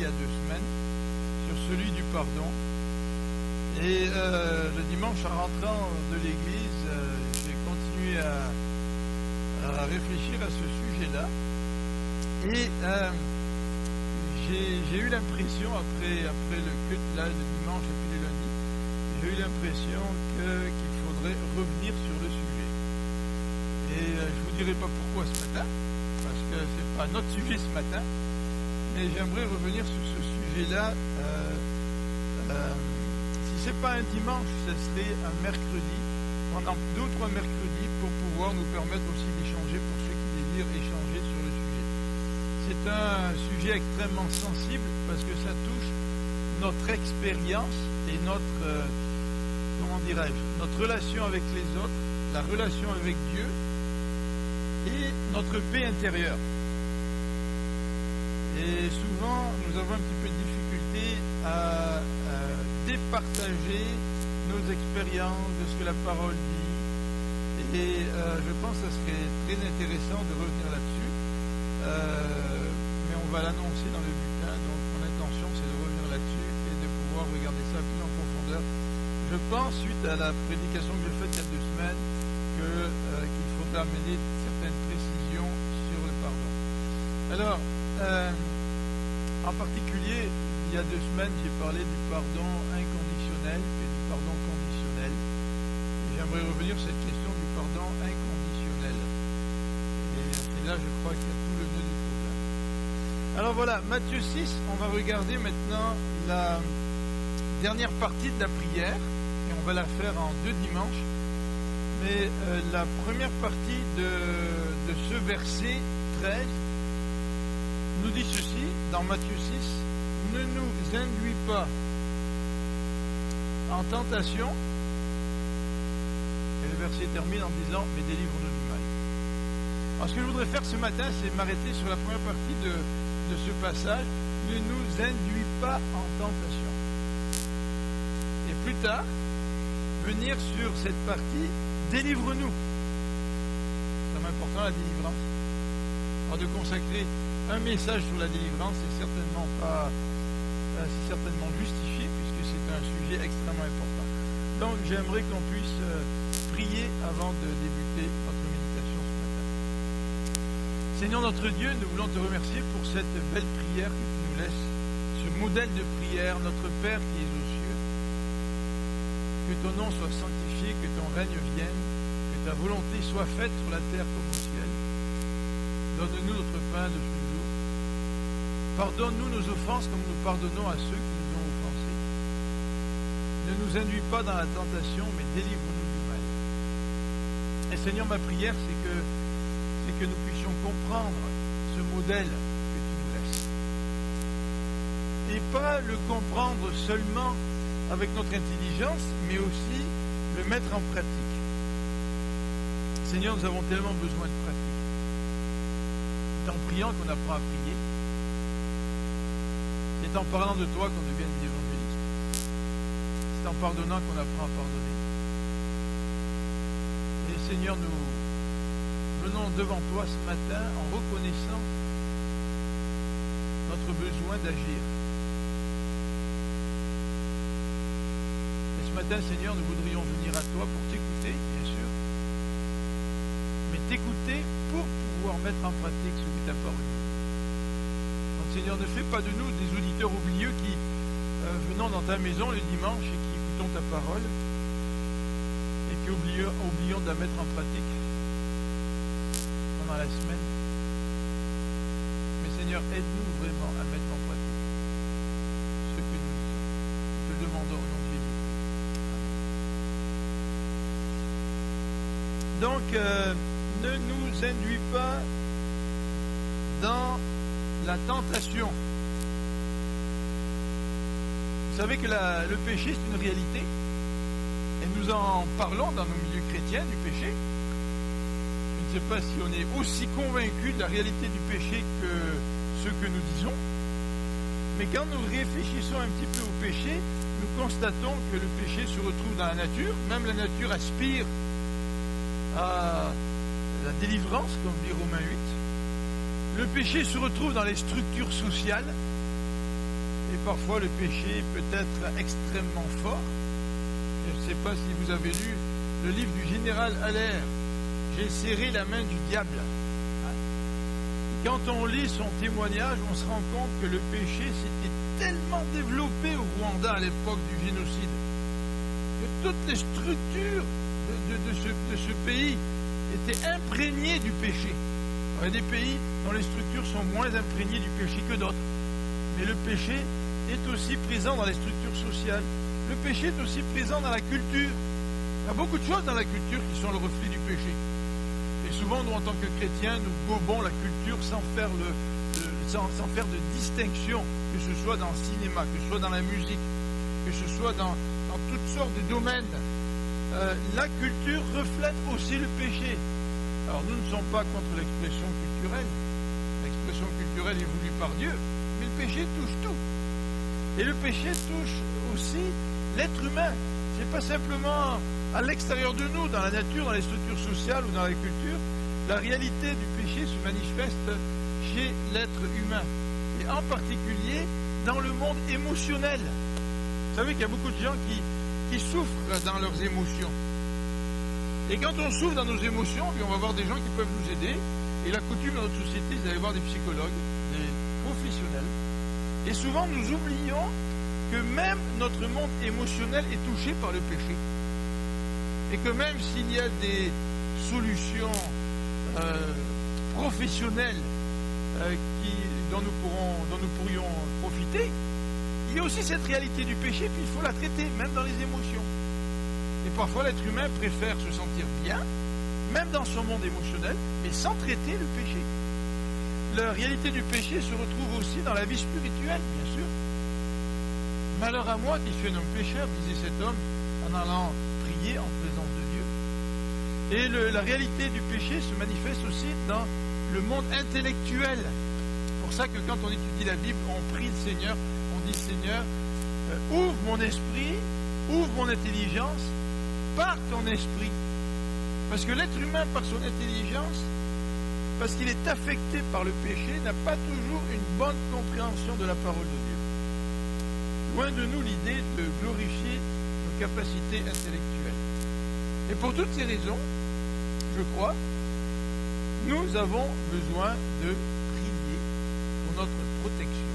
il y a 2 semaines, sur celui du pardon. Et le dimanche, en rentrant de l'église, j'ai continué à réfléchir à ce sujet-là. Et j'ai eu l'impression, après le culte, là, le dimanche et puis le lundi, j'ai eu l'impression qu'il faudrait revenir sur le sujet. Et je ne vous dirai pas pourquoi ce matin, parce que ce n'est pas notre sujet ce matin, mais j'aimerais revenir sur ce sujet-là. Si ce n'est pas un dimanche, ce serait un mercredi, pendant 2 ou 3 mercredis, pour pouvoir nous permettre aussi d'échanger, pour ceux qui désirent échanger sur le sujet. C'est un sujet extrêmement sensible, parce que ça touche notre expérience et notre relation avec les autres, la relation avec Dieu, et notre paix intérieure. Et souvent, nous avons un petit peu de difficulté à départager nos expériences de ce que la parole dit. Et je pense que ce serait très intéressant de revenir là-dessus. Mais on va l'annoncer dans le bulletin. Donc, mon intention, c'est de revenir là-dessus et de pouvoir regarder ça plus en profondeur. Je pense, suite à la prédication que j'ai faite il y a 2 semaines, qu'il faudra amener certaines précisions sur le pardon. Alors, en particulier, il y a 2 semaines, j'ai parlé du pardon inconditionnel et du pardon conditionnel. J'aimerais revenir sur cette question du pardon inconditionnel. Et c'est là, je crois, qu'il y a tout le nœud du problème. Alors voilà, Matthieu 6, on va regarder maintenant la dernière partie de la prière, et on va la faire en 2 dimanches. Mais la première partie de ce verset 13 nous dit ceci, dans Matthieu 6, « Ne nous induis pas en tentation », et le verset termine en disant « Mais délivre-nous du mal ». Alors ce que je voudrais faire ce matin, c'est m'arrêter sur la première partie de ce passage, « Ne nous induis pas en tentation ». Et plus tard, venir sur cette partie, « Délivre-nous ». C'est important, la délivrance. Alors de consacrer un message sur la délivrance, c'est certainement justifié, puisque c'est un sujet extrêmement important. Donc j'aimerais qu'on puisse prier avant de débuter notre méditation ce matin. Seigneur notre Dieu, nous voulons te remercier pour cette belle prière que tu nous laisses, ce modèle de prière, notre Père qui es aux cieux. Que ton nom soit sanctifié, que ton règne vienne, que ta volonté soit faite sur la terre comme au ciel. Donne-nous notre pain de ce jour. Pardonne-nous nos offenses comme nous pardonnons à ceux qui nous ont offensés. Ne nous induis pas dans la tentation, mais délivre-nous du mal. Et Seigneur, ma prière, c'est que nous puissions comprendre ce modèle que tu nous laisses. Et pas le comprendre seulement avec notre intelligence, mais aussi le mettre en pratique. Seigneur, nous avons tellement besoin de pratique. C'est en priant qu'on apprend à prier. C'est en parlant de toi qu'on devient des évangélistes. C'est en pardonnant qu'on apprend à pardonner. Et Seigneur, nous venons devant toi ce matin en reconnaissant notre besoin d'agir. Et ce matin, Seigneur, nous voudrions venir à toi pour t'écouter, bien sûr, mais t'écouter pour pouvoir mettre en pratique ce que ta parole dit. Donc Seigneur, ne fais pas de nous des auditeurs oublieux qui venons dans ta maison le dimanche et qui écoutons ta parole et qui oublions de la mettre en pratique pendant la semaine. Mais Seigneur, aide-nous vraiment à mettre en pratique ce que nous disons. Nous te le demandons au nom de Jésus. Donc, ne nous induis pas dans la tentation. Vous savez que le péché, c'est une réalité. Et nous en parlons dans nos milieux chrétiens du péché. Je ne sais pas si on est aussi convaincus de la réalité du péché que ce que nous disons. Mais quand nous réfléchissons un petit peu au péché, nous constatons que le péché se retrouve dans la nature. Même la nature aspire à la délivrance, comme dit Romains 8. Le péché se retrouve dans les structures sociales. Et parfois le péché peut être extrêmement fort. Je ne sais pas si vous avez lu le livre du général Allaire, « J'ai serré la main du diable ». Quand on lit son témoignage, on se rend compte que le péché s'était tellement développé au Rwanda à l'époque du génocide, que toutes les structures de ce pays étaient imprégnées du péché. Il y a des pays dont les structures sont moins imprégnées du péché que d'autres. Mais le péché est aussi présent dans les structures sociales. Le péché est aussi présent dans la culture. Il y a beaucoup de choses dans la culture qui sont le reflet du péché. Et souvent, nous, en tant que chrétiens, nous gobons la culture sans faire de distinction, que ce soit dans le cinéma, que ce soit dans la musique, que ce soit dans toutes sortes de domaines. La culture reflète aussi le péché. Alors, nous ne sommes pas contre l'expression culturelle. L'expression culturelle est voulue par Dieu, mais le péché touche tout. Et le péché touche aussi l'être humain. C'est pas simplement à l'extérieur de nous, dans la nature, dans les structures sociales ou dans la culture. La réalité du péché se manifeste chez l'être humain, et en particulier dans le monde émotionnel. Vous savez qu'il y a beaucoup de gens qui souffrent dans leurs émotions. Et quand on souffre dans nos émotions, on va voir des gens qui peuvent nous aider. Et la coutume dans notre société, c'est d'aller voir des psychologues, des professionnels. Et souvent, nous oublions que même notre monde émotionnel est touché par le péché. Et que même s'il y a des solutions professionnelles dont nous pourrions profiter, il y a aussi cette réalité du péché, puis il faut la traiter, même dans les émotions. Et parfois, l'être humain préfère se sentir bien, même dans son monde émotionnel, mais sans traiter le péché. La réalité du péché se retrouve aussi dans la vie spirituelle, bien sûr. Malheur à moi qui suis un homme pécheur, disait cet homme, en allant prier en présence de Dieu. Et la réalité du péché se manifeste aussi dans le monde intellectuel. C'est pour ça que quand on étudie la Bible, on prie le Seigneur, on dit Seigneur, ouvre mon esprit, ouvre mon intelligence, par ton esprit. Parce que l'être humain, par son intelligence, parce qu'il est affecté par le péché, n'a pas toujours une bonne compréhension de la parole de Dieu. Loin de nous l'idée de glorifier nos capacités intellectuelles. Et pour toutes ces raisons, je crois, nous avons besoin de prier pour notre protection.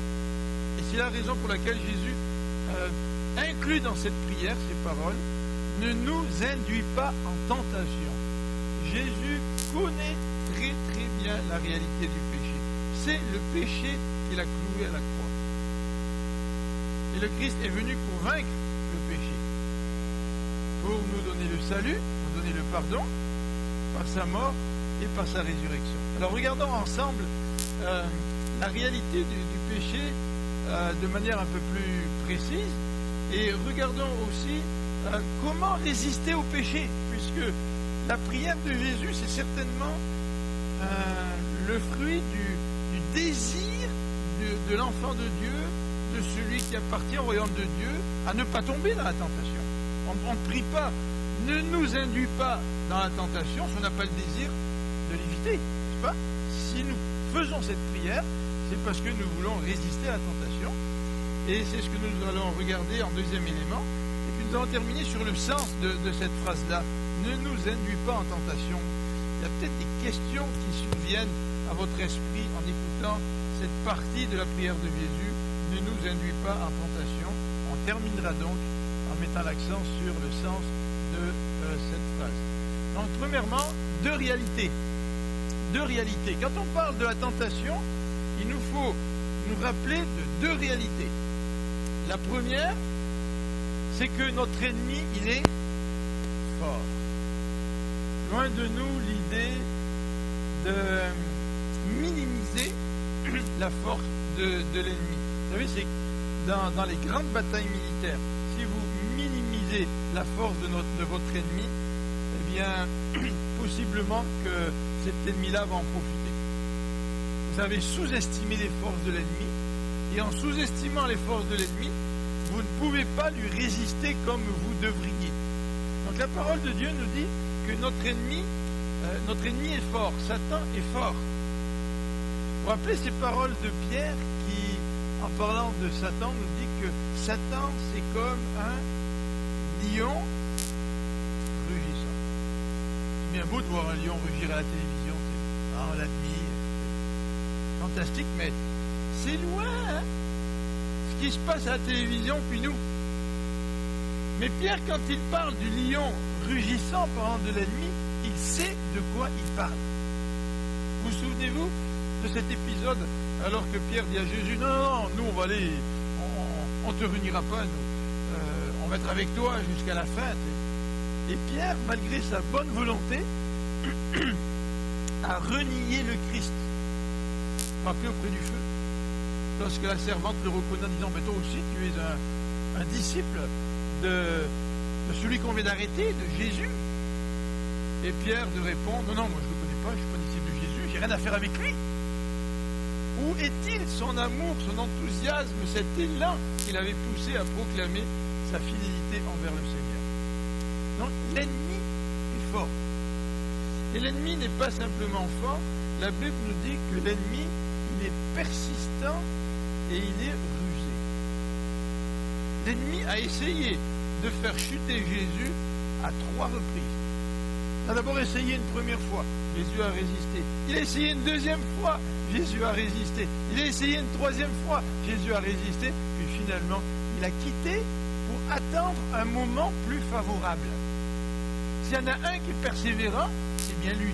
Et c'est la raison pour laquelle Jésus inclut dans cette prière ces paroles, ne nous induis pas en tentation. Jésus connaît très très bien la réalité du péché. C'est le péché qu'il a cloué à la croix. Et le Christ est venu pour vaincre le péché, pour nous donner le salut, nous donner le pardon, par sa mort et par sa résurrection. Alors regardons ensemble la réalité du péché de manière un peu plus précise, et regardons aussi comment résister au péché, puisque la prière de Jésus, c'est certainement le fruit du désir de l'enfant de Dieu, de celui qui appartient au royaume de Dieu, à ne pas tomber dans la tentation. On ne prie pas, ne nous induis pas dans la tentation si on n'a pas le désir de l'éviter, n'est-ce pas? Si nous faisons cette prière, c'est parce que nous voulons résister à la tentation, et c'est ce que nous allons regarder en deuxième élément. Et puis nous allons terminer sur le sens de cette phrase-là. Ne nous induis pas en tentation. Il y a peut-être des questions qui surviennent à votre esprit en écoutant cette partie de la prière de Jésus. Ne nous induis pas en tentation. On terminera donc en mettant l'accent sur le sens de cette phrase. Donc, premièrement, deux réalités. Deux réalités. Quand on parle de la tentation, il nous faut nous rappeler de deux réalités. La première, c'est que notre ennemi, il est fort. Loin de nous l'idée de minimiser la force de l'ennemi. Vous savez, c'est dans les grandes batailles militaires, si vous minimisez la force de votre ennemi, eh bien, possiblement que cet ennemi-là va en profiter. Vous avez sous-estimé les forces de l'ennemi, et en sous-estimant les forces de l'ennemi, vous ne pouvez pas lui résister comme vous devriez. Donc la parole de Dieu nous dit que notre ennemi est fort, Satan est fort. Vous vous rappelez ces paroles de Pierre en parlant de Satan, nous dit que Satan, c'est comme un lion rugissant. C'est bien beau de voir un lion rugir à la télévision, on l'admire, fantastique, mais c'est loin, hein, ce qui se passe à la télévision, puis nous. Mais Pierre, quand il parle du lion rugissant parlant de l'ennemi, il sait de quoi il parle. Vous souvenez-vous de cet épisode, alors que Pierre dit à Jésus, non, nous on va aller, on te réunira pas, nous, on va être avec toi jusqu'à la fin. Et Pierre, malgré sa bonne volonté, a renié le Christ, frappé auprès du feu. Lorsque la servante le reconnaît en disant, mais toi aussi tu es un disciple de celui qu'on vient d'arrêter, de Jésus. Et Pierre de répondre, non, moi je ne le connais pas, je ne suis pas disciple de Jésus, j'ai rien à faire avec lui. Où est-il son amour, son enthousiasme, cet élan qu'il avait poussé à proclamer sa fidélité envers le Seigneur? Donc l'ennemi est fort. Et l'ennemi n'est pas simplement fort, la Bible nous dit que l'ennemi, il est persistant et il est rusé. L'ennemi a essayé de faire chuter Jésus à 3 reprises. Il a d'abord essayé une première fois, Jésus a résisté. Il a essayé une deuxième fois, Jésus a résisté. Il a essayé une troisième fois, Jésus a résisté. Puis finalement, il a quitté pour attendre un moment plus favorable. S'il y en a un qui est persévérant, c'est bien lui.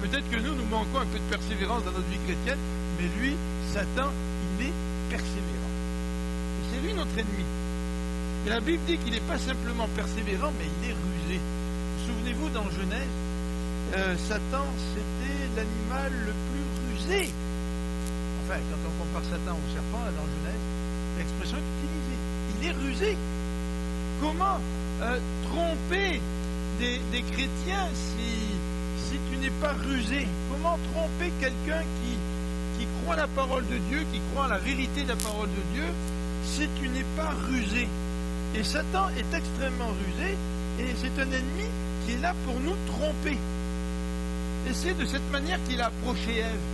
Peut-être que nous manquons un peu de persévérance dans notre vie chrétienne, mais lui, Satan, il est persévérant. Et c'est lui notre ennemi. Et la Bible dit qu'il n'est pas simplement persévérant, mais il est rusé. Souvenez-vous, dans Genèse, Satan, c'était l'animal le plus rusé. Enfin, quand on compare Satan au serpent, là, dans Genèse, l'expression est utilisée. Il est rusé. Comment tromper des chrétiens si tu n'es pas rusé? Comment tromper quelqu'un qui croit la parole de Dieu, qui croit à la vérité de la parole de Dieu, si tu n'es pas rusé? Et Satan est extrêmement rusé, et c'est un ennemi qui est là pour nous tromper. Et c'est de cette manière qu'il a approché Ève.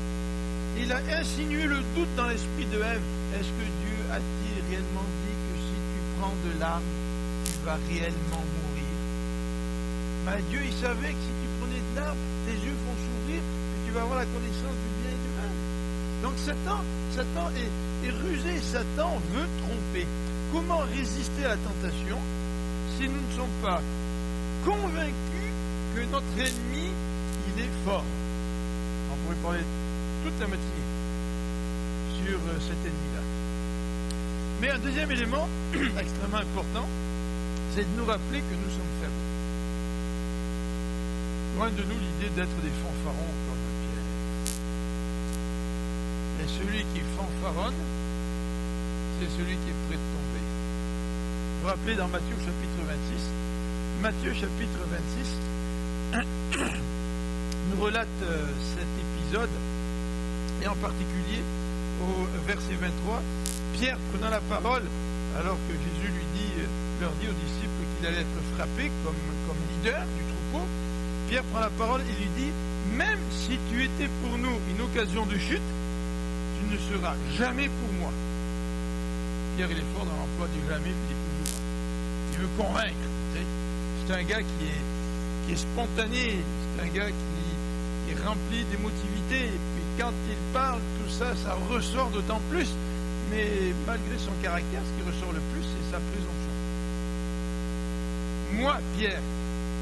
Il a insinué le doute dans l'esprit de Ève. Est-ce que Dieu a-t-il réellement dit que si tu prends de l'arbre, tu vas réellement mourir? Ben, Dieu, il savait que si tu prenais de l'arbre, tes yeux vont s'ouvrir et tu vas avoir la connaissance du bien et du mal. Donc Satan est rusé, Satan veut tromper. Comment résister à la tentation si nous ne sommes pas convaincus que notre ennemi, il est fort? On pourrait parler toute la matinée sur cet ennemi-là. Mais un deuxième élément extrêmement important, c'est de nous rappeler que nous sommes faibles. Loin de nous l'idée d'être des fanfarons comme Pierre. Et celui qui fanfaronne, c'est celui qui est prêt de tomber. Vous vous rappelez dans Matthieu chapitre 26, Matthieu chapitre 26 nous relate cet épisode, et en particulier au verset 23, Pierre prenant la parole, alors que Jésus leur dit aux disciples qu'il allait être frappé comme leader du troupeau, Pierre prend la parole et lui dit, même si tu étais pour nous une occasion de chute, tu ne seras jamais pour moi. Pierre, il est fort dans l'emploi du jamais, puis il est toujours. Il veut convaincre. Tu sais. C'est un gars qui est spontané, c'est un gars qui est rempli d'émotivité. Et puis quand il parle, tout ça, ça ressort d'autant plus. Mais malgré son caractère, ce qui ressort le plus, c'est sa présomption. Moi, Pierre,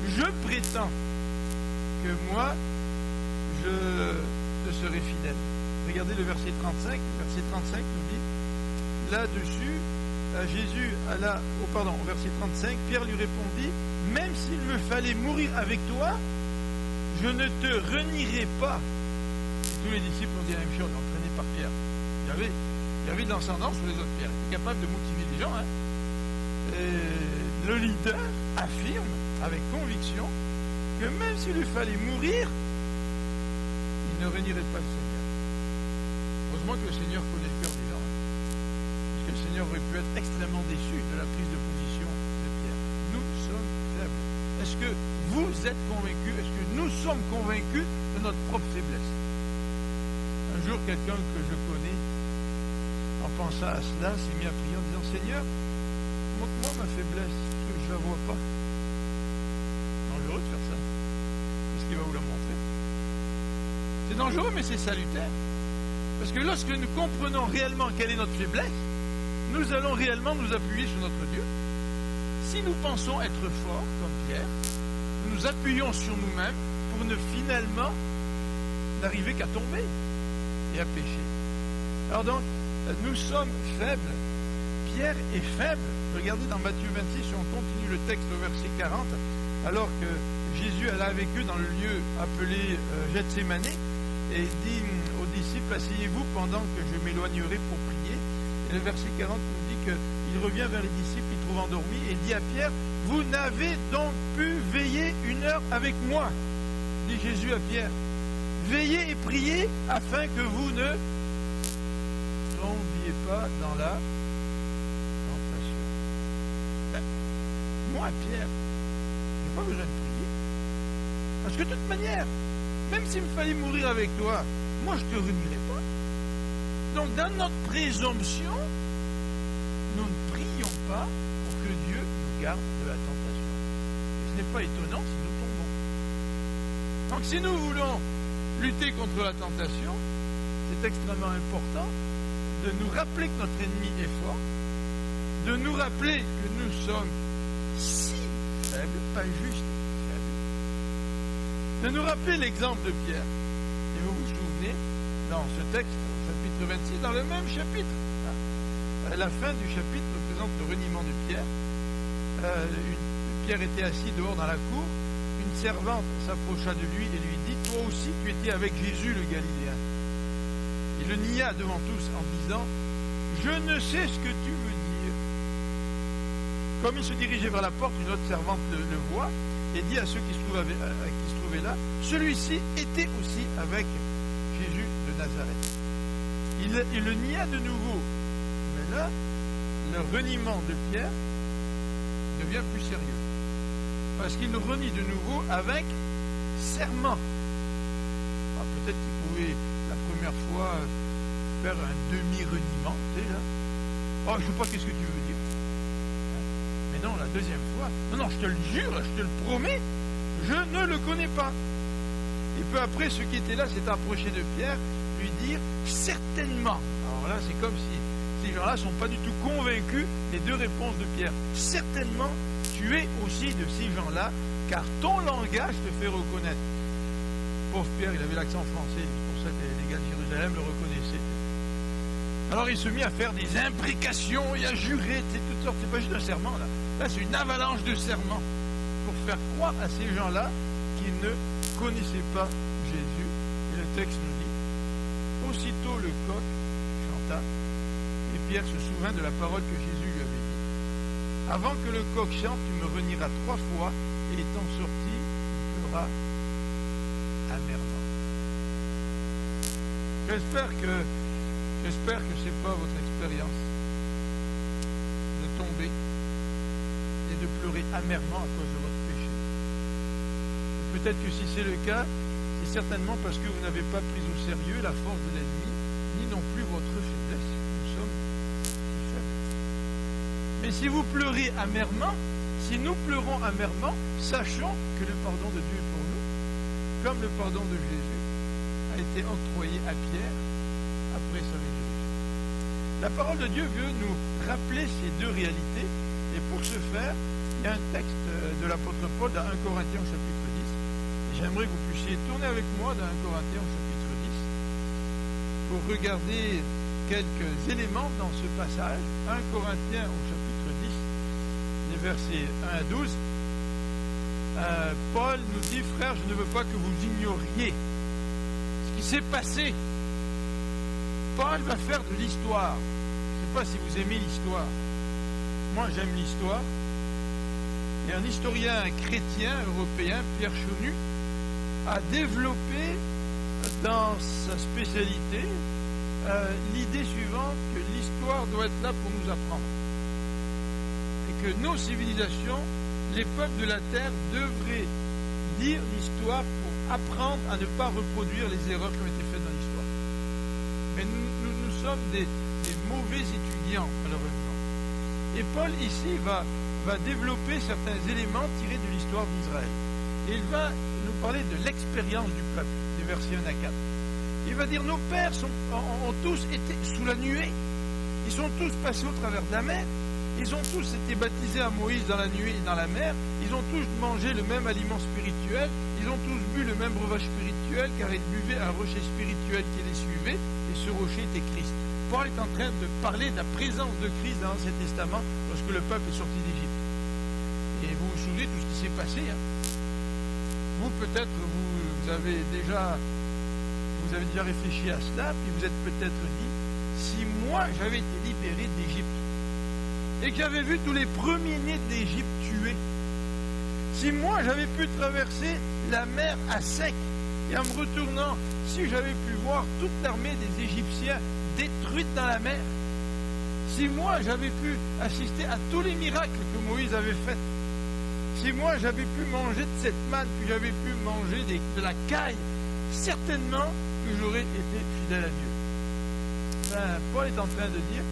je prétends que moi, je te serai fidèle. Regardez le verset 35. Le verset 35 nous dit, là-dessus, au verset 35, Pierre lui répondit, même s'il me fallait mourir avec toi, je ne te renierai pas. Et tous les disciples ont dit la même chose, entraînés par Pierre. Il y avait de l'ascendance sur les autres Pierre. Il était capable de motiver les gens. Hein. Et le leader affirme avec conviction que même s'il lui fallait mourir, il ne renierait pas le Seigneur. Heureusement que le Seigneur connaît le cœur des gens. Parce que le Seigneur aurait pu être extrêmement déçu de la prise de position de Pierre. Nous sommes faibles. Est-ce que vous êtes convaincus? Est-ce que nous sommes convaincus de notre propre faiblesse? Un jour, quelqu'un que je connais en pensant à cela, s'est mis à prier en disant, Seigneur, montre-moi ma faiblesse, parce que je ne la vois pas. C'est dangereux de faire ça. Qu'est-ce qu'il va vous la montrer? C'est dangereux, mais c'est salutaire. Parce que lorsque nous comprenons réellement quelle est notre faiblesse, nous allons réellement nous appuyer sur notre Dieu. Si nous pensons être forts, comme Pierre, nous nous appuyons sur nous-mêmes pour ne finalement n'arriver qu'à tomber et à pécher. Alors donc, nous sommes faibles. Pierre est faible. Regardez dans Matthieu 26, on continue le texte au verset 40, alors que Jésus allait avec eux dans le lieu appelé Gethsémani, et dit aux disciples, asseyez-vous pendant que je m'éloignerai pour prier. Et le verset 40 nous dit qu'il revient vers les disciples, il trouve endormis, et il dit à Pierre, vous n'avez donc pu veiller 1 heure avec moi, dit Jésus à Pierre. Veillez et priez afin que vous ne tombiez pas dans la tentation. Moi, Pierre, je n'ai pas besoin de prier. Parce que de toute manière, même s'il me fallait mourir avec toi, moi je ne te renierai pas. Donc dans notre présomption, nous ne prions pas pour que Dieu nous garde de la tentation. Et ce n'est pas étonnant si nous tombons. Donc si nous voulons lutter contre la tentation, c'est extrêmement important de nous rappeler que notre ennemi est fort, de nous rappeler que nous sommes si faibles, pas juste faibles, de nous rappeler l'exemple de Pierre. Et vous vous souvenez, dans ce texte, au chapitre 26, dans le même chapitre, la fin du chapitre représente le reniement de Pierre. Pierre était assis dehors dans la cour, une servante s'approcha de lui et lui dit, toi aussi tu étais avec Jésus le Galiléen. Il le nia devant tous en disant, je ne sais ce que tu veux dire. Comme il se dirigeait vers la porte, une autre servante le voit et dit à ceux qui se trouvaient là, celui-ci était aussi avec Jésus de Nazareth. Il le nia de nouveau. Mais là, le reniement de Pierre devient plus sérieux. Parce qu'il le renie de nouveau avec serment. Alors, peut-être qu'il pouvait la première fois faire un demi-reniement, tu sais là. Oh, je ne sais pas qu'est-ce que tu veux dire. Mais non, la deuxième fois, non, je te le jure, je te le promets, je ne le connais pas. Et peu après, ceux qui étaient là s'étaient approchés de Pierre, lui dire certainement. Alors là, c'est comme si ces gens-là ne sont pas du tout convaincus des deux réponses de Pierre. Certainement, tu es aussi de ces gens-là, car ton langage te fait reconnaître. Pauvre Pierre, il avait l'accent français, c'est pour ça que les gars de Jérusalem le reconnaissaient. Alors il se mit à faire des imprécations et à jurer, toutes sortes. C'est pas juste un serment là. Là, c'est une avalanche de serments pour faire croire à ces gens-là qu'ils ne connaissaient pas Jésus. Et le texte nous dit, aussitôt le coq chanta, et Pierre se souvint de la parole que Jésus lui avait dit. Avant que le coq chante, tu me renieras 3 fois, et étant sorti, tu pleuras amèrement. J'espère que ce n'est pas votre expérience de tomber et de pleurer amèrement à cause de votre péché. Et peut-être que si c'est le cas, c'est certainement parce que vous n'avez pas pris au sérieux la force de l'ennemi, ni non plus votre faiblesse. Nous sommes faibles. Mais si vous pleurez amèrement, si nous pleurons amèrement, sachons que le pardon de Dieu est pour nous, comme le pardon de Jésus a été octroyé à Pierre après sa résurrection. La parole de Dieu veut nous rappeler ces deux réalités, et pour ce faire, il y a un texte de l'apôtre Paul dans 1 Corinthiens au chapitre 10. Et j'aimerais que vous puissiez tourner avec moi dans 1 Corinthiens au chapitre 10 pour regarder quelques éléments dans ce passage. 1 Corinthiens au chapitre 10, les versets 1 à 12. Paul nous dit, frères, je ne veux pas que vous ignoriez ce qui s'est passé. Paul va faire de l'histoire. Je ne sais pas si vous aimez l'histoire. Moi, j'aime l'histoire. Et un historien chrétien européen, Pierre Chonu, a développé dans sa spécialité l'idée suivante, que l'histoire doit être là pour nous apprendre. Et que nos civilisations, les peuples de la terre, devraient lire l'histoire pour apprendre à ne pas reproduire les erreurs qui ont été faites dans l'histoire. Mais nous sommes des des mauvais étudiants, malheureusement. Et Paul, ici, va développer certains éléments tirés de l'histoire d'Israël. Et il va nous parler de l'expérience du peuple, des versets 1 à 4. Il va dire, nos pères ont tous été sous la nuée. Ils sont tous passés au travers de la mer. Ils ont tous été baptisés à Moïse dans la nuée et dans la mer. Ils ont tous mangé le même aliment spirituel. Ils ont tous bu le même breuvage spirituel, car ils buvaient un rocher spirituel qui les suivait, et ce rocher était Christ. Paul est en train de parler de la présence de Christ dans l'Ancien Testament lorsque le peuple est sorti d'Égypte. Et vous vous souvenez de tout ce qui s'est passé. Vous, peut-être, vous avez déjà réfléchi à cela, puis vous êtes peut-être dit, si moi j'avais été libéré d'Égypte, et que j'avais vu tous les premiers-nés d'Égypte tués, si moi j'avais pu traverser la mer à sec, et en me retournant, si j'avais pu voir toute l'armée des Égyptiens détruite dans la mer, si moi j'avais pu assister à tous les miracles que Moïse avait faits, si moi j'avais pu manger de cette manne, puis j'avais pu manger de la caille, certainement que j'aurais été fidèle à Dieu. Paul est en train de dire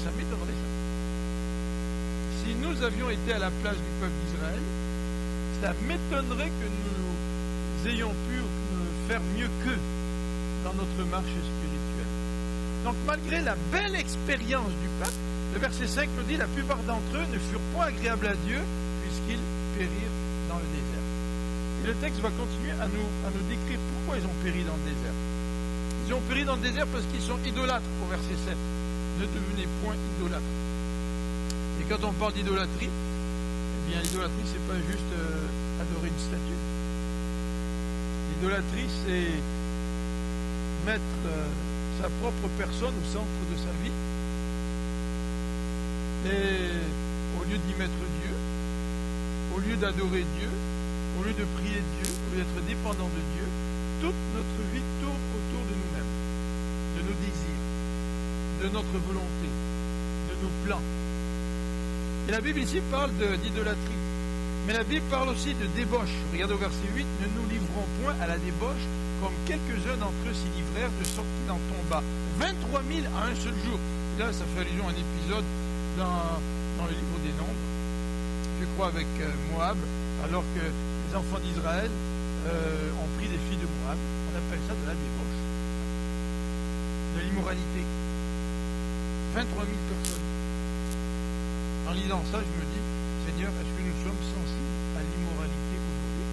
ça m'étonnerait ça. Si nous avions été à la place du peuple d'Israël, ça m'étonnerait que nous ayons pu faire mieux qu'eux dans notre marche spirituelle. Donc malgré la belle expérience du peuple, le verset 5 nous dit, la plupart d'entre eux ne furent point agréables à Dieu, puisqu'ils périrent dans le désert. Et le texte va continuer à nous décrire pourquoi ils ont péri dans le désert. Ils ont péri dans le désert parce qu'ils sont idolâtres, au verset 7. Ne devenez point idolâtres. Et quand on parle d'idolâtrie, eh bien l'idolâtrie, c'est pas juste adorer une statue. L'idolâtrie, c'est mettre sa propre personne au centre de sa vie. Et au lieu d'y mettre Dieu, au lieu d'adorer Dieu, au lieu de prier Dieu, au lieu d'être dépendant de Dieu, toute notre vie tourne autour de nous-mêmes, de nos désirs, de notre volonté, de nos plans. Et la Bible ici parle d'idolâtrie. Mais la Bible parle aussi de débauche. Regardez au verset 8, ne nous livrons point à la débauche, comme quelques-uns d'entre eux s'y livrèrent, de sorte qu'il en tomba 23 000 à un seul jour. Et là, ça fait allusion à un épisode dans le livre des Nombres, je crois avec Moab, alors que les enfants d'Israël ont pris des filles de Moab. On appelle ça de la débauche, de l'immoralité. 23 000 personnes. En lisant ça, je me dis, Seigneur, est-ce que nous sommes sensibles à l'immoralité aujourd'hui?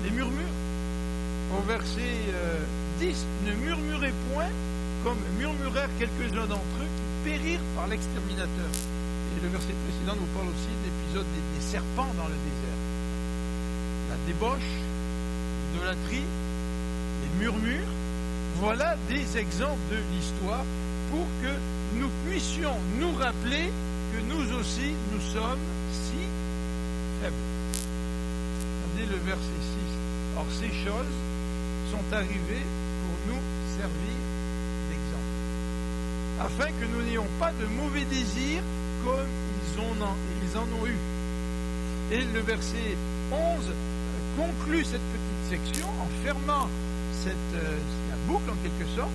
Les murmures, au verset 10, ne murmurez point comme murmurèrent quelques-uns d'entre eux qui périrent par l'exterminateur. Et le verset précédent nous parle aussi de l'épisode des serpents dans le désert. La débauche, l'idolâtrie, les murmures, voilà des exemples de l'histoire pour que nous puissions nous rappeler que nous aussi, nous sommes si faibles. Regardez le verset 6. Or, ces choses sont arrivées pour nous servir d'exemple, afin que nous n'ayons pas de mauvais désirs comme ils en ont eu. Et le verset 11 conclut cette petite section en fermant la boucle en quelque sorte.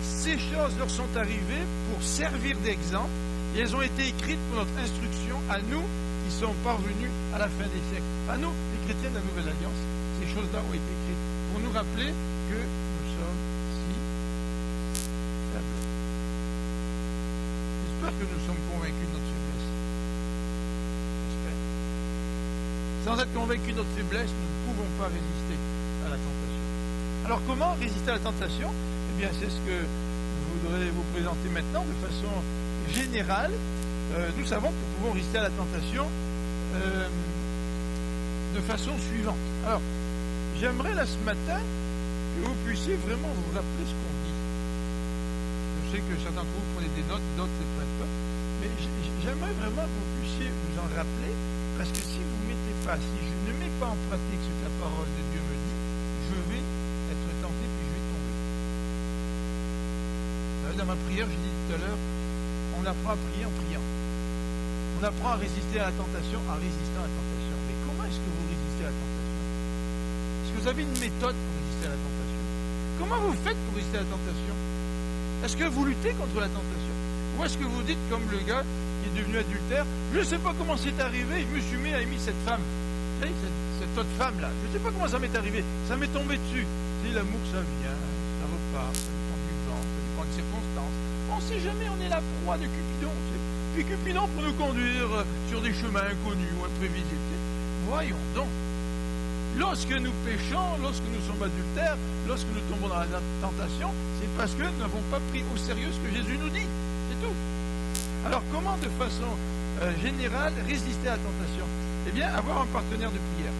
Ces choses leur sont arrivées pour servir d'exemple et elles ont été écrites pour notre instruction à nous qui sommes parvenus à la fin des siècles. À nous, les chrétiens de la Nouvelle Alliance, ces choses-là ont été écrites pour nous rappeler que nous sommes si faibles. J'espère que nous sommes convaincus de notre faiblesse. J'espère. Sans être convaincus de notre faiblesse, nous ne pouvons pas résister à la tentation. Alors comment résister à la tentation? Eh bien, c'est ce que je voudrais vous présenter maintenant de façon générale. Nous savons que nous pouvons résister à la tentation de façon suivante. Alors, j'aimerais là ce matin que vous puissiez vraiment vous rappeler ce qu'on dit. Je sais que certains d'entre vous prenez des notes, d'autres ne les prennent pas, mais j'aimerais vraiment que vous puissiez vous en rappeler, parce que si vous ne mettez pas, si je ne mets pas en pratique ce que la parole de Dieu me dit, je vais être tenté puis je vais tomber. Dans ma prière, je dis tout à l'heure, on apprend à prier en priant. On apprend à résister à la tentation en résistant à la tentation. Mais comment est-ce que vous résistez à la tentation? Est-ce que vous avez une méthode pour résister à la tentation? Comment vous faites pour résister à la tentation? Est-ce que vous luttez contre la tentation? Ou est-ce que vous dites, comme le gars qui est devenu adultère, je ne sais pas comment c'est arrivé, je me suis mis à aimer cette femme. Vous savez, cette autre femme-là, je ne sais pas comment ça m'est arrivé, ça m'est tombé dessus. C'est l'amour, ça vient, ça repart, ça dépend du vent, ça dépend des circonstances. On ne sait jamais, on est la proie de Cupidon. Puis Cupidon pour nous conduire sur des chemins inconnus ou imprévisibles. Voyons donc. Lorsque nous péchons, lorsque nous sommes adultères, lorsque nous tombons dans la tentation, c'est parce que nous n'avons pas pris au sérieux ce que Jésus nous dit. C'est tout. Alors comment de façon générale résister à la tentation? Eh bien, avoir un partenaire de prière.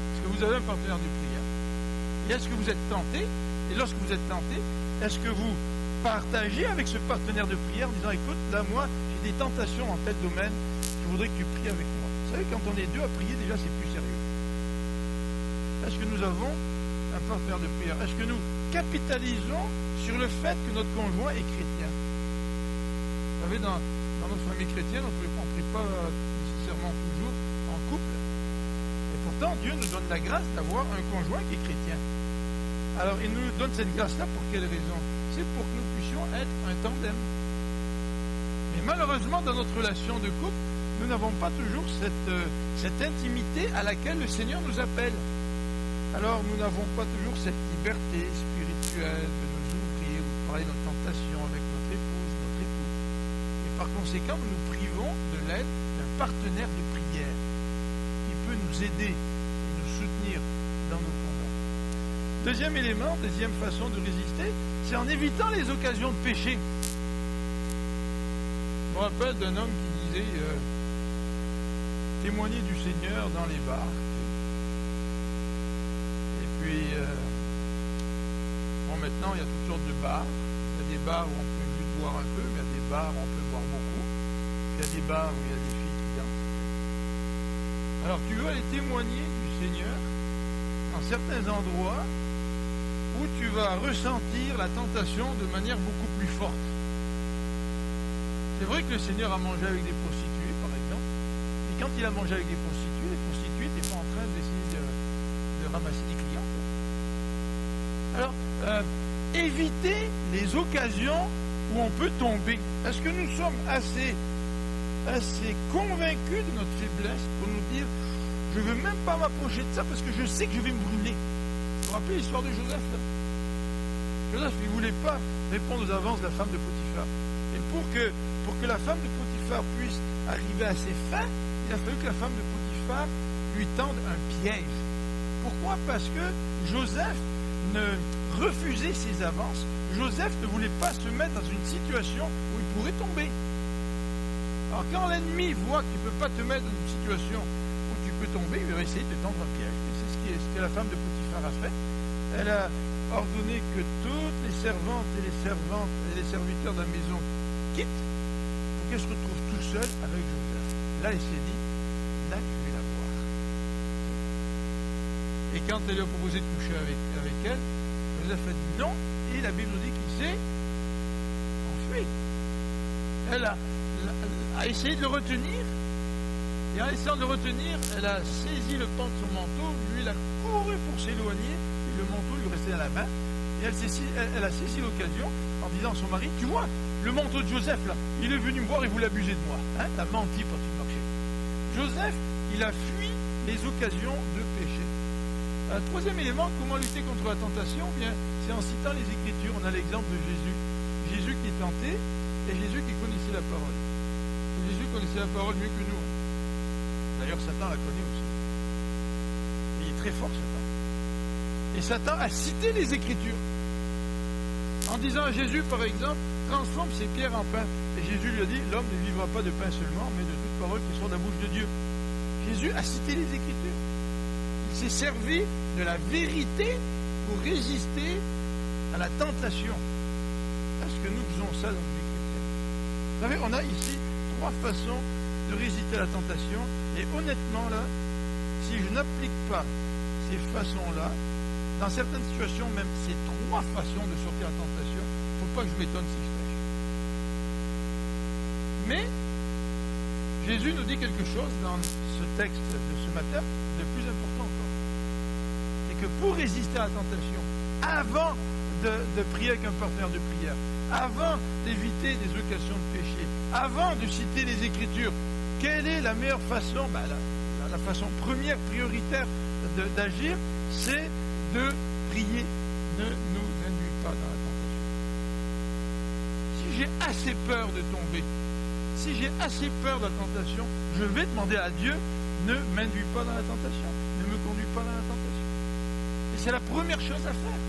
Est-ce que vous avez un partenaire de prière? Et est-ce que vous êtes tenté? Et lorsque vous êtes tenté, est-ce que vous partagez avec ce partenaire de prière en disant, écoute, là moi, j'ai des tentations en tel domaine, je voudrais que tu pries avec moi. Vous savez, quand on est deux à prier, déjà c'est plus sérieux. Est-ce que nous avons un partenaire de prière? Est-ce que nous capitalisons sur le fait que notre conjoint est chrétien? Vous savez, dans notre famille chrétienne, on ne prie pas nécessairement toujours en couple. Et pourtant, Dieu nous donne la grâce d'avoir un conjoint qui est chrétien. Alors, il nous donne cette grâce-là pour quelle raison? C'est pour que nous puissions être un tandem. Mais malheureusement, dans notre relation de couple, nous n'avons pas toujours cette intimité à laquelle le Seigneur nous appelle. Alors, nous n'avons pas toujours cette liberté spirituelle de nous ouvrir, ou de parler de notre tentation avec notre épouse, notre époux. Et par conséquent, nous nous privons de l'aide d'un partenaire de prière qui peut nous aider et nous soutenir dans nos combats. Deuxième élément, deuxième façon de résister, c'est en évitant les occasions de péché. Je me rappelle d'un homme qui disait témoigner du Seigneur dans les bars. Et puis, bon, maintenant, il y a toutes sortes de bars. Il y a des bars où on peut juste boire un peu, mais il y a des bars où on peut boire beaucoup. Il y a des bars où il y a des filles qui dansent. Alors, tu veux aller témoigner du Seigneur dans certains endroits où tu vas ressentir la tentation de manière beaucoup plus forte. C'est vrai que le Seigneur a mangé avec des prostituées, par exemple, et quand il a mangé avec des prostituées n'étaient pas en train d'essayer de ramasser des clients. Alors, éviter les occasions où on peut tomber. Est-ce que nous sommes assez convaincus de notre faiblesse pour nous dire je ne veux même pas m'approcher de ça parce que je sais que je vais me brûler? Vous vous rappelez l'histoire de Joseph là? Joseph, il ne voulait pas répondre aux avances de la femme de Potiphar. Et pour que la femme de Potiphar puisse arriver à ses fins, il a fallu que la femme de Potiphar lui tende un piège. Pourquoi? Parce que Joseph ne refusait ses avances. Joseph ne voulait pas se mettre dans une situation où il pourrait tomber. Alors quand l'ennemi voit qu'il ne peut pas te mettre dans une situation où tu peux tomber, il va essayer de te tendre un piège. Et c'est ce que la femme de Potiphar a fait. Elle a ordonné que toutes les servantes et les serviteurs de la maison quittent pour qu'elle se retrouve tout seule avec Joseph. Là, elle s'est dit, là, je vais la voir. Et quand elle lui a proposé de coucher avec elle, Joseph a dit non, et la Bible nous dit qu'il s'est enfui. Elle a essayé de le retenir, et en essayant de le retenir, elle a saisi le pan de son manteau, lui, il a couru pour s'éloigner, et le manteau lui restait à la main, et elle a saisi l'occasion en disant à son mari, tu vois, le manteau de Joseph, là, il est venu me voir et voulait abuser de moi. Hein, t'as menti quand tu marchais. Joseph, il a fui les occasions de péché. Troisième élément, comment lutter contre la tentation? Bien, c'est en citant les Écritures. On a l'exemple de Jésus. Jésus qui est tenté et Jésus qui connaissait la parole. Et Jésus connaissait la parole mieux que nous. D'ailleurs, Satan la connaît aussi. Et il est très fort, Satan. Et Satan a cité les Écritures. En disant à Jésus, par exemple, transforme ces pierres en pain. Et Jésus lui a dit, l'homme ne vivra pas de pain seulement, mais de toute parole qui sort de la bouche de Dieu. Jésus a cité les Écritures. Il s'est servi de la vérité pour résister à la tentation. Est-ce que nous faisons ça dans notre vie chrétienne? Vous savez, on a ici 3 façons de résister à la tentation. Et honnêtement, là, si je n'applique pas ces façons-là, dans certaines situations, même ces 3 façons de sortir à la tentation, il ne faut pas que je m'étonne si je pêche. Mais, Jésus nous dit quelque chose dans ce texte de ce matin de plus important encore. C'est que pour résister à la tentation, avant de prier avec un partenaire de prière, avant d'éviter des occasions de péché, avant de citer les Écritures, quelle est la meilleure façon, la façon première, prioritaire d'agir, c'est de prier. Ne nous induis pas dans la tentation. Si j'ai assez peur de tomber, si j'ai assez peur de la tentation, je vais demander à Dieu, ne m'induis pas dans la tentation, ne me conduis pas dans la tentation. Et c'est la première chose à faire.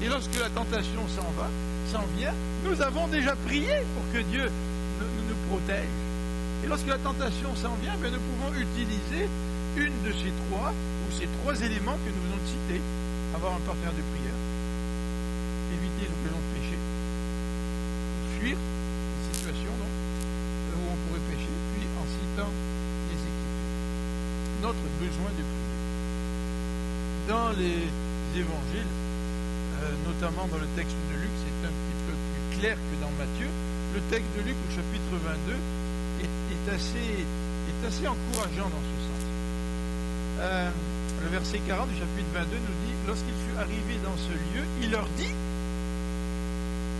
Et lorsque la tentation s'en vient, nous avons déjà prié pour que Dieu nous protège. Et lorsque la tentation s'en vient, nous pouvons utiliser une de ces trois éléments que nous venons de citer. Avoir un partenaire de prière, éviter les occasions de péché, fuir les situations où on pourrait pécher, puis en citant les Écritures. Notre besoin de prier. Dans les évangiles, notamment dans le texte de Luc, c'est un petit peu plus clair que dans Matthieu. Le texte de Luc au chapitre 22 est assez encourageant dans ce sens. Le verset 40 du chapitre 22 nous dit, lorsqu'il fut arrivé dans ce lieu, il leur dit,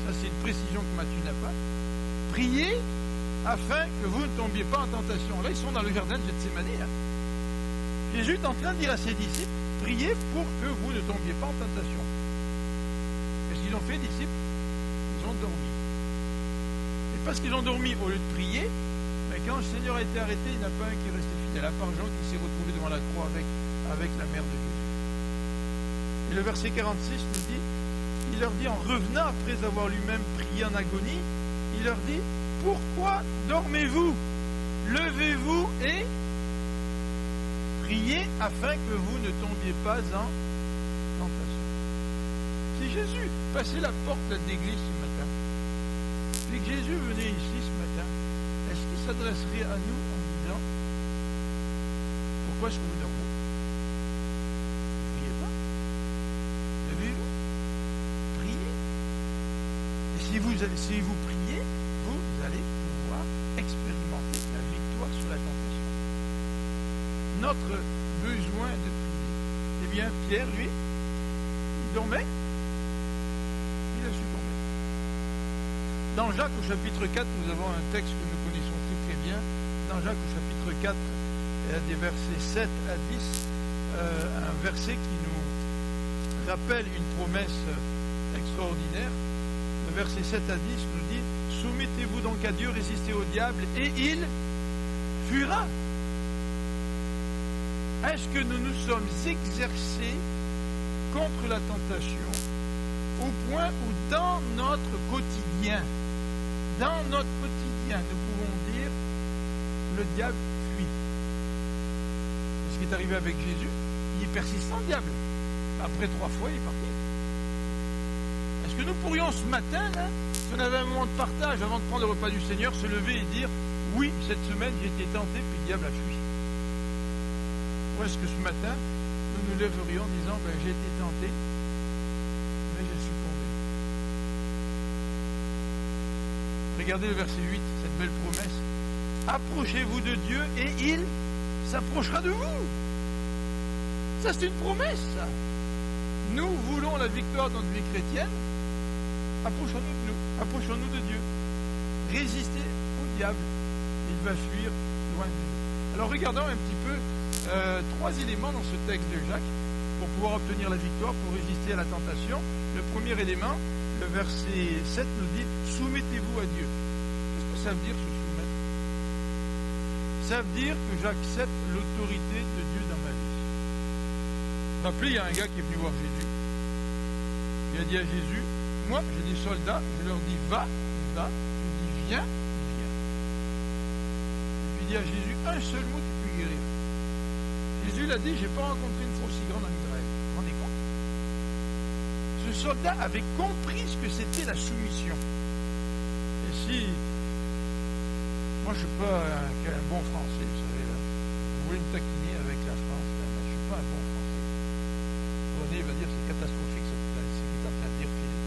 ça c'est une précision que Matthieu n'a pas, priez afin que vous ne tombiez pas en tentation. Là, ils sont dans le jardin de Gethsémani. Jésus est en train de dire à ses disciples, priez pour que vous ne tombiez pas en tentation. Qu'est-ce qu'ils ont fait, disciples? Ils ont dormi. Et parce qu'ils ont dormi au lieu de prier, quand le Seigneur a été arrêté, il n'y en a pas un qui est resté fidèle, à part Jean qui s'est retrouvé devant la croix avec la mère de Jésus. Et le verset 46 nous dit, il leur dit, en revenant après avoir lui-même prié en agonie, il leur dit, pourquoi dormez-vous? Levez-vous et priez afin que vous ne tombiez pas en tentation. Si Jésus passait la porte de l'église ce matin, et que Jésus venait ici ce matin, est-ce qu'il s'adresserait à nous en disant, pourquoi est-ce que vous dormez? Ne priez pas. Levez-vous. Priez. Et si vous priez, vous allez pouvoir expérimenter la victoire sur la tentation. Notre besoin de prier. Eh bien, Pierre, lui, il dormait. Il a succombé. Dans Jacques au chapitre 4, nous avons un texte que nous connaissons très très bien. Dans Jacques au chapitre 4, il y a des versets 7 à 10, un verset qui nous rappelle une promesse extraordinaire. Le verset 7 à 10 nous dit, soumettez-vous donc à Dieu, résistez au diable, et il fuira. Est-ce que nous nous sommes exercés contre la tentation au point où dans notre quotidien, nous pouvons dire, le diable fuit. Ce qui est arrivé avec Jésus, il est persistant, le diable. Après 3 fois, il est parti. Est-ce que nous pourrions ce matin, là, si on avait un moment de partage avant de prendre le repas du Seigneur, se lever et dire, oui, cette semaine, j'ai été tenté, puis le diable a fui. Ou est-ce que ce matin, nous nous lèverions en disant, j'ai été tenté, mais j'ai succombé. Regardez le verset 8, cette belle promesse. Approchez-vous de Dieu et il s'approchera de vous. Ça, c'est une promesse, ça. Nous voulons la victoire dans notre vie chrétienne. Approchons-nous de nous, approchons-nous de Dieu. Résistez au diable, il va fuir loin de nous. Alors regardons un petit peu 3 éléments dans ce texte de Jacques pour pouvoir obtenir la victoire, pour résister à la tentation. Le premier élément, le verset 7 nous dit « Soumettez-vous à Dieu ». Qu'est-ce que ça veut dire, se soumettre? Ça veut dire que j'accepte l'autorité de Dieu dans ma vie. Vous vous rappelez, il y a un gars qui est venu voir Jésus. Il a dit à Jésus, moi j'ai des soldats, je leur dis va, il va, je dis viens, il vient. Et puis il dit à Jésus, un seul mot tu peux guérir. Jésus l'a dit, j'ai pas rencontré une foi aussi grande en Israël. Vous vous rendez compte? Ce soldat avait compris ce que c'était la soumission. Et si, moi je ne suis pas un bon français, vous savez, là. Vous voulez me taquiner avec la France, là, mais je ne suis pas un bon français. René va dire c'est catastrophique ce qu'il est en train de dire Philippe.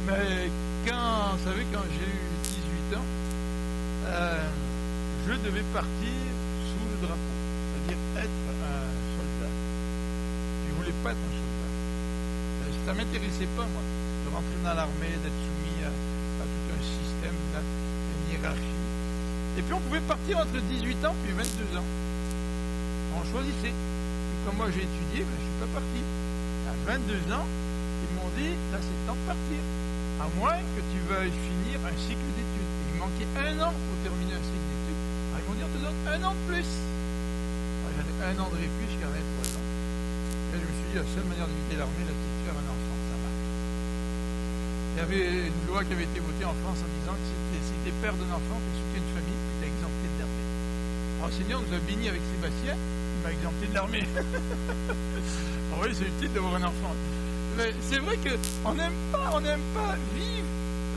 Mais quand, vous savez, quand j'ai eu 18 ans, je devais partir sous le drapeau, c'est-à-dire être un soldat. Je ne voulais pas être un soldat. Ça ne m'intéressait pas, moi, de rentrer dans l'armée, d'être soumis à tout un système, une hiérarchie. Et puis on pouvait partir entre 18 ans et 22 ans. On choisissait. Et comme moi j'ai étudié, je ne suis pas parti. À 22 ans, ils m'ont dit, là c'est le temps de partir. À moins que tu veuilles finir un cycle d'études. Et il manquait 1 an pour terminer un cycle d'études. Alors ils m'ont dit, on te donne 1 an de plus. Alors, j'avais 1 an de répit jusqu'à 23 ans. Et je me suis dit, la seule manière d'éviter l'armée, là, c'est de faire un enfant. Ça marche. Il y avait une loi qui avait été votée en France en disant que si t'es père d'un enfant, tu soutiens une famille, tu t'es exempté de l'armée. Alors le Seigneur nous a bénis avec Sébastien, il m'a exempté de l'armée. Alors oui, c'est utile d'avoir un enfant. Mais c'est vrai qu'on n'aime pas vivre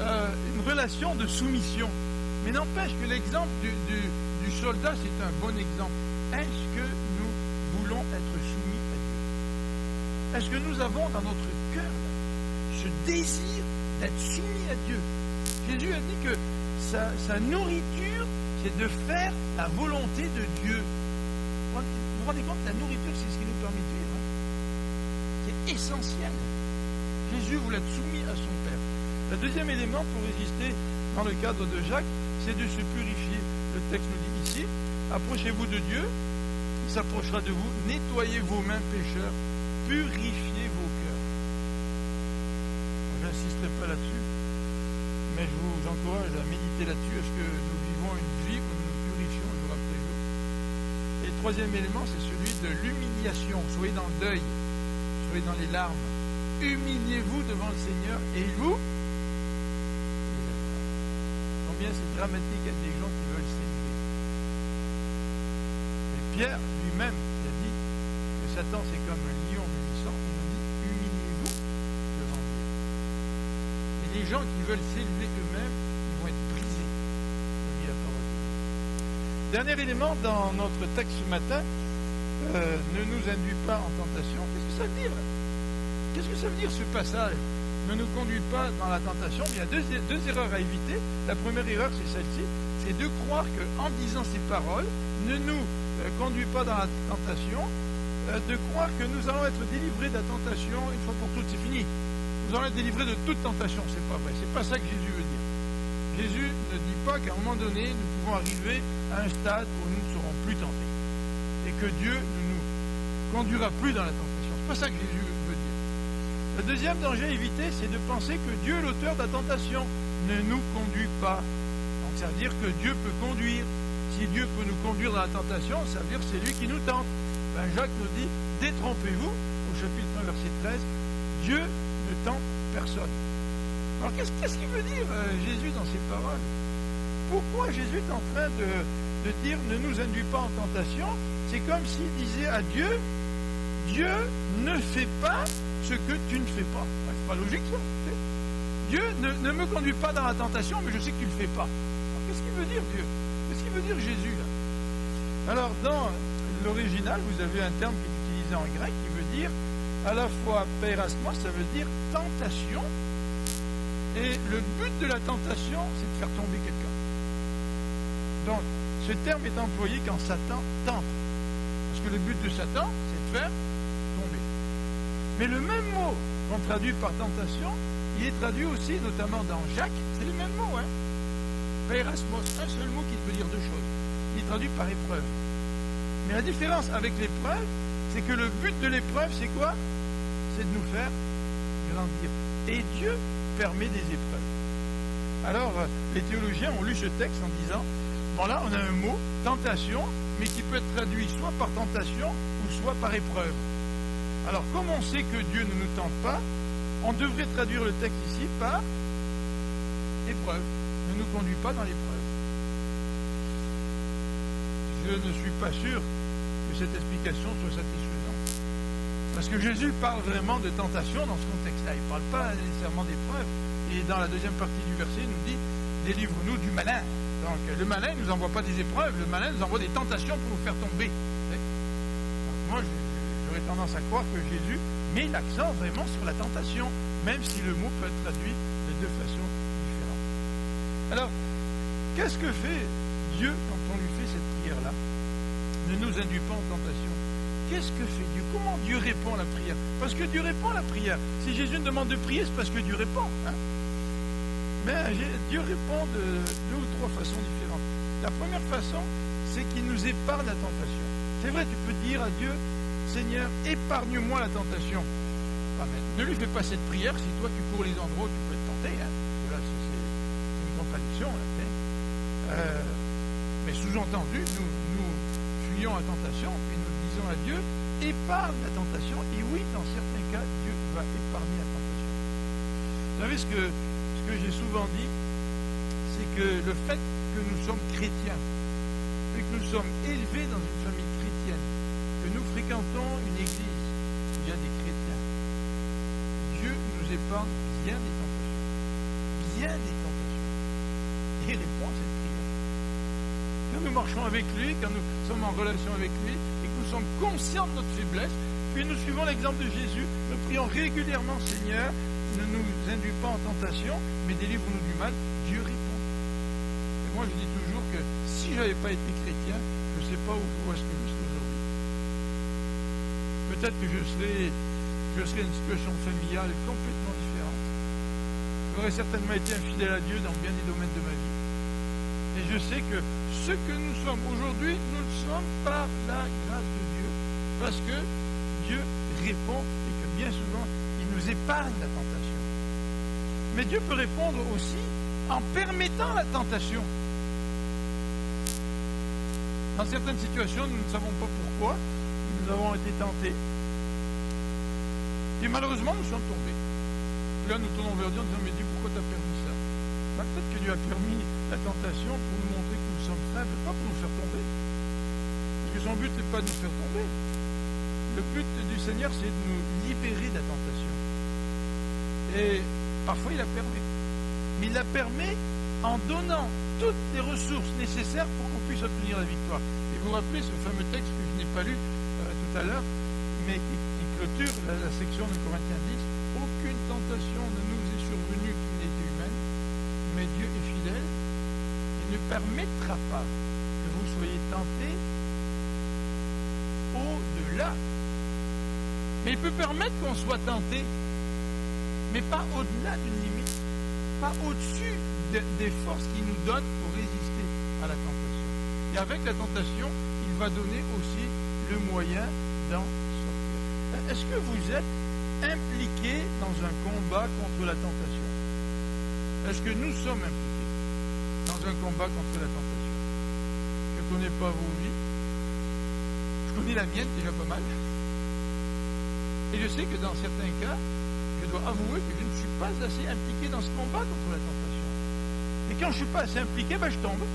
une relation de soumission. Mais n'empêche que l'exemple du soldat, c'est un bon exemple. Est-ce que nous voulons être soumis à Dieu? Est-ce que nous avons dans notre cœur ce désir d'être soumis à Dieu? Jésus a dit que sa nourriture, c'est de faire la volonté de Dieu. Vous vous rendez compte, la nourriture, c'est ce qui nous permet de vivre. C'est essentiel. Jésus voulait être soumis à son Père. Le deuxième élément pour résister dans le cadre de Jacques, c'est de se purifier. Le texte nous dit ici, approchez-vous de Dieu, il s'approchera de vous, nettoyez vos mains pécheurs, purifiez vos cœurs. Je n'insisterai pas là-dessus, mais je vous encourage à méditer là-dessus. Est-ce que nous vivons une vie où nous nous purifions jour après jour? Et le troisième élément, c'est celui de l'humiliation. Soyez dans le deuil, soyez dans les larmes. Humiliez-vous devant le Seigneur et il vous combien c'est dramatique à des gens qui veulent s'élever. Et Pierre lui-même il a dit que Satan c'est comme un lion rugissant. Il nous dit humiliez-vous devant Dieu. Et les gens qui veulent s'élever eux-mêmes, ils vont être brisés. Dit la parole. Dernier élément dans notre texte ce matin, ne nous induis pas en tentation. Qu'est-ce que ça veut dire? Qu'est-ce que ça veut dire ce passage? Ne nous conduit pas dans la tentation. Il y a deux erreurs à éviter. La première erreur, c'est celle-ci, c'est de croire qu'en disant ces paroles, ne nous conduit pas dans la tentation, de croire que nous allons être délivrés de la tentation une fois pour toutes, c'est fini. Nous allons être délivrés de toute tentation, c'est pas vrai. C'est pas ça que Jésus veut dire. Jésus ne dit pas qu'à un moment donné, nous pouvons arriver à un stade où nous ne serons plus tentés. Et que Dieu ne nous conduira plus dans la tentation. C'est pas ça que Jésus veut dire. Le deuxième danger à éviter, c'est de penser que Dieu, l'auteur de la tentation, ne nous conduit pas. Donc ça veut dire que Dieu peut conduire. Si Dieu peut nous conduire dans la tentation, ça veut dire que c'est lui qui nous tente. Ben Jacques nous dit, détrompez-vous, au chapitre 1, verset 13, Dieu ne tente personne. Alors qu'est-ce qu'il veut dire Jésus dans ces paroles? Pourquoi Jésus est en train de dire ne nous induis pas en tentation? C'est comme s'il disait à Dieu, Dieu ne fait pas ce que tu ne fais pas. Ben, c'est pas logique ça. Dieu ne me conduit pas dans la tentation, mais je sais que tu ne le fais pas. Alors qu'est-ce qu'il veut dire Dieu? Qu'est-ce qu'il veut dire Jésus là? Alors dans l'original, vous avez un terme qui est utilisé en grec qui veut dire à la fois peirasmos, ça veut dire tentation, et le but de la tentation, c'est de faire tomber quelqu'un. Donc, ce terme est employé quand Satan tente. Parce que le but de Satan, c'est de faire tomber. Mais le même mot qu'on traduit par tentation, il est traduit aussi, notamment dans Jacques, c'est le même mot, hein. Peirasmos, un seul mot qui veut dire deux choses. Il est traduit par épreuve. Mais la différence avec l'épreuve, c'est que le but de l'épreuve, c'est quoi? C'est de nous faire grandir. Et Dieu permet des épreuves. Alors, les théologiens ont lu ce texte en disant, bon là, on a un mot, tentation, mais qui peut être traduit soit par tentation ou soit par épreuve. Alors, comme on sait que Dieu ne nous tente pas, on devrait traduire le texte ici par épreuve. Ne nous conduit pas dans l'épreuve. Je ne suis pas sûr que cette explication soit satisfaisante. Parce que Jésus parle vraiment de tentation dans ce contexte-là. Il ne parle pas nécessairement d'épreuve. Et dans la deuxième partie du verset, il nous dit « Délivre-nous du malin ». Donc le malin ne nous envoie pas des épreuves, le malin nous envoie des tentations pour nous faire tomber. Donc, moi, j'aurais tendance à croire que Jésus met l'accent vraiment sur la tentation, même si le mot peut être traduit de deux façons différentes. Alors, qu'est-ce que fait Dieu quand on lui fait cette prière-là? Ne nous induis pas en tentation. qu'est-ce que fait Dieu? Comment Dieu répond à la prière? Parce que Dieu répond à la prière. Si Jésus nous demande de prier, c'est parce que Dieu répond. Dieu répond de 2 ou 3 façons différentes. La première façon, c'est qu'il nous épargne la tentation. C'est vrai, tu peux dire à Dieu, Seigneur, épargne-moi la tentation. Amen. Ne lui fais pas cette prière si toi tu cours les endroits où tu peux être tenté. Là, c'est une contradiction. Mais sous-entendu, nous fuyons la tentation, puis nous disons à Dieu, épargne la tentation. Et oui, dans certains cas, Dieu va épargner la tentation. Vous savez ce que j'ai souvent dit, c'est que le fait que nous sommes chrétiens, et que nous sommes élevés dans une famille chrétienne, que nous fréquentons une église où il y a des chrétiens, Dieu nous épargne bien des tentations. Bien des tentations. Et il répond à cette prière. Quand nous marchons avec lui, quand nous sommes en relation avec lui, et que nous sommes conscients de notre faiblesse, puis nous suivons l'exemple de Jésus, nous prions régulièrement, Seigneur, ne nous induis pas en tentation, mais délivre-nous du mal. Dieu répond. Et moi, je dis toujours que si je n'avais pas été chrétien, je ne sais pas où est-ce que je serais aujourd'hui. Peut-être que je serais dans une situation familiale complètement différente. J'aurais certainement été infidèle à Dieu dans bien des domaines de ma vie. Et je sais que ce que nous sommes aujourd'hui, nous le sommes par la grâce de Dieu. Parce que Dieu répond et que bien souvent, il nous épargne la tentation. Mais Dieu peut répondre aussi en permettant la tentation. Dans certaines situations, nous ne savons pas pourquoi, nous avons été tentés. Et malheureusement, nous sommes tombés. Puis là, nous tournons vers Dieu en disant, mais Dieu, pourquoi tu as permis ça? Peut-être que Dieu a permis la tentation pour nous montrer que nous sommes faibles, pas pour nous faire tomber. Parce que son but n'est pas de nous faire tomber. Le but du Seigneur, c'est de nous libérer de la tentation. Et parfois, il la permet. Mais il la permet en donnant toutes les ressources nécessaires pour qu'on puisse obtenir la victoire. Et vous vous rappelez ce fameux texte que je n'ai pas lu tout à l'heure, mais qui clôture la section de Corinthiens 10. Aucune tentation ne nous est survenue qui n'était humaine, mais Dieu est fidèle. Il ne permettra pas que vous soyez tentés au-delà. Mais il peut permettre qu'on soit tenté, mais pas au-delà d'une limite, pas au-dessus des forces qu'il nous donne pour résister à la tentation. Et avec la tentation, il va donner aussi le moyen d'en sortir. Est-ce que vous êtes impliqués dans un combat contre la tentation? Est-ce que nous sommes impliqués dans un combat contre la tentation? Je ne connais pas vos vies. Je connais la mienne déjà pas mal. Et je sais que dans certains cas, je dois avouer que je ne suis pas assez impliqué dans ce combat contre la tentation. Et quand je ne suis pas assez impliqué, je tombe.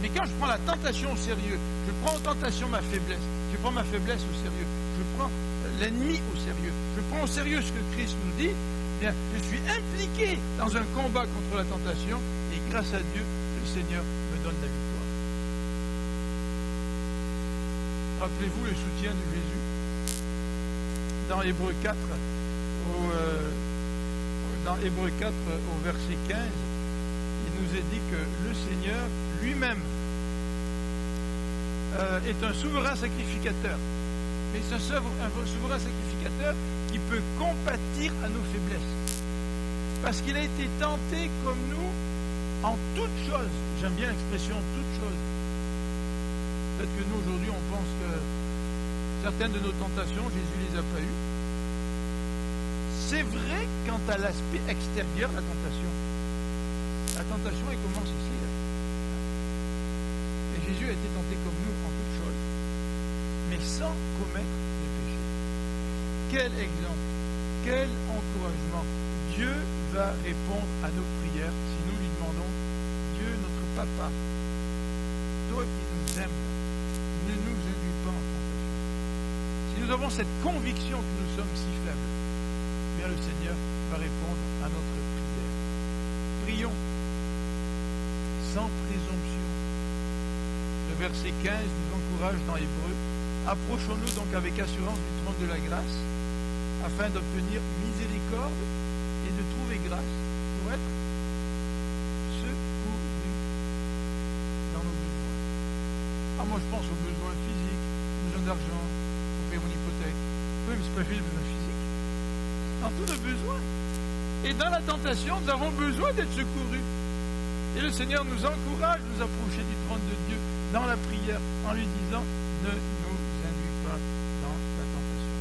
Mais quand je prends la tentation au sérieux, je prends en tentation ma faiblesse, je prends ma faiblesse au sérieux, je prends l'ennemi au sérieux, je prends au sérieux ce que Christ nous dit, bien, je suis impliqué dans un combat contre la tentation, et grâce à Dieu, le Seigneur me donne la victoire. Rappelez-vous le soutien de Jésus. Dans Hébreux 4, au verset 15, il nous est dit que le Seigneur lui-même est un souverain sacrificateur. Mais c'est un souverain sacrificateur qui peut compatir à nos faiblesses. Parce qu'il a été tenté comme nous en toutes choses. J'aime bien l'expression toutes choses. Peut-être que nous, aujourd'hui, on pense que certaines de nos tentations, Jésus ne les a pas eues. C'est vrai quant à l'aspect extérieur de la tentation. La tentation, elle commence ici. Là. Et Jésus a été tenté comme nous en toutes choses, mais sans commettre de péché. Quel exemple, quel encouragement. Dieu va répondre à nos prières si nous lui demandons, Dieu, notre Papa, toi qui nous aimes, ne nous induis pas en tentation. Si nous avons cette conviction que nous sommes si faibles, bien le Seigneur va répondre à notre prière. Prions sans présomption. Le verset 15 nous encourage dans Hébreu. Approchons-nous donc avec assurance du trône de la grâce, afin d'obtenir miséricorde et de trouver grâce pour être secourus dans nos besoins. Moi je pense aux besoins physiques, aux besoins d'argent, payer mon hypothèque. Oui, mais c'est pas fait le besoin physique. Dans tous nos besoins. Et dans la tentation, nous avons besoin d'être secourus. Et le Seigneur nous encourage à nous approcher du trône de Dieu dans la prière en lui disant « Ne nous induis pas dans la tentation ».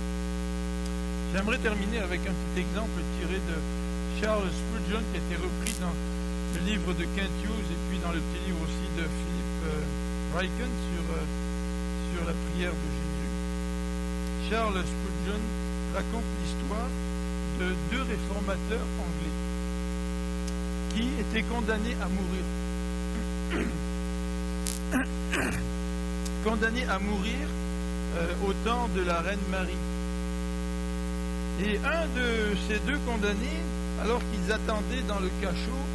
J'aimerais terminer avec un petit exemple tiré de Charles Spurgeon qui a été repris dans le livre de Kent Hughes et puis dans le petit livre aussi de Philippe Ryken sur la prière de Jésus. Charles Spurgeon raconte l'histoire de deux réformateurs anglais qui étaient condamnés à mourir. Condamnés à mourir au temps de la reine Marie. Et un de ces deux condamnés, alors qu'ils attendaient dans le cachot,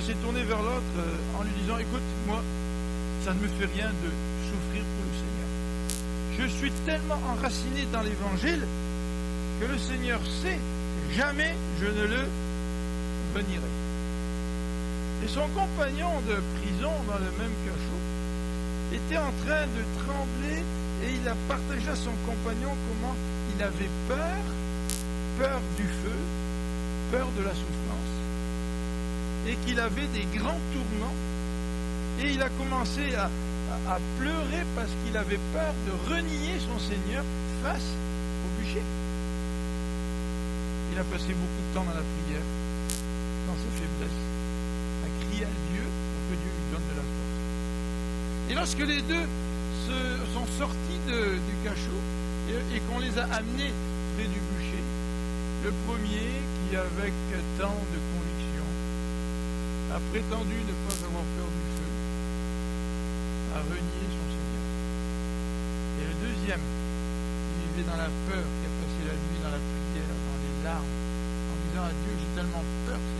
s'est tourné vers l'autre en lui disant « Écoute, moi, ça ne me fait rien de souffrir pour le Seigneur. Je suis tellement enraciné dans l'Évangile que le Seigneur sait que jamais je ne le renierai. » Et son compagnon de prison dans le même cachot était en train de trembler et il a partagé à son compagnon comment il avait peur du feu, peur de la souffrance, et qu'il avait des grands tourments. Et il a commencé à pleurer parce qu'il avait peur de renier son Seigneur face au bûcher. Il a passé beaucoup de temps dans la prière, dans ses faiblesses, à crier à Dieu pour que Dieu lui donne de la force. Et lorsque les deux sont sortis du cachot et qu'on les a amenés près du bûcher, le premier, qui avec tant de conviction a prétendu ne pas avoir peur du feu, a renié son Seigneur. Et le deuxième, qui vivait dans la peur, qui a passé la nuit dans la prière, dans les larmes, en disant à Dieu, j'ai tellement peur que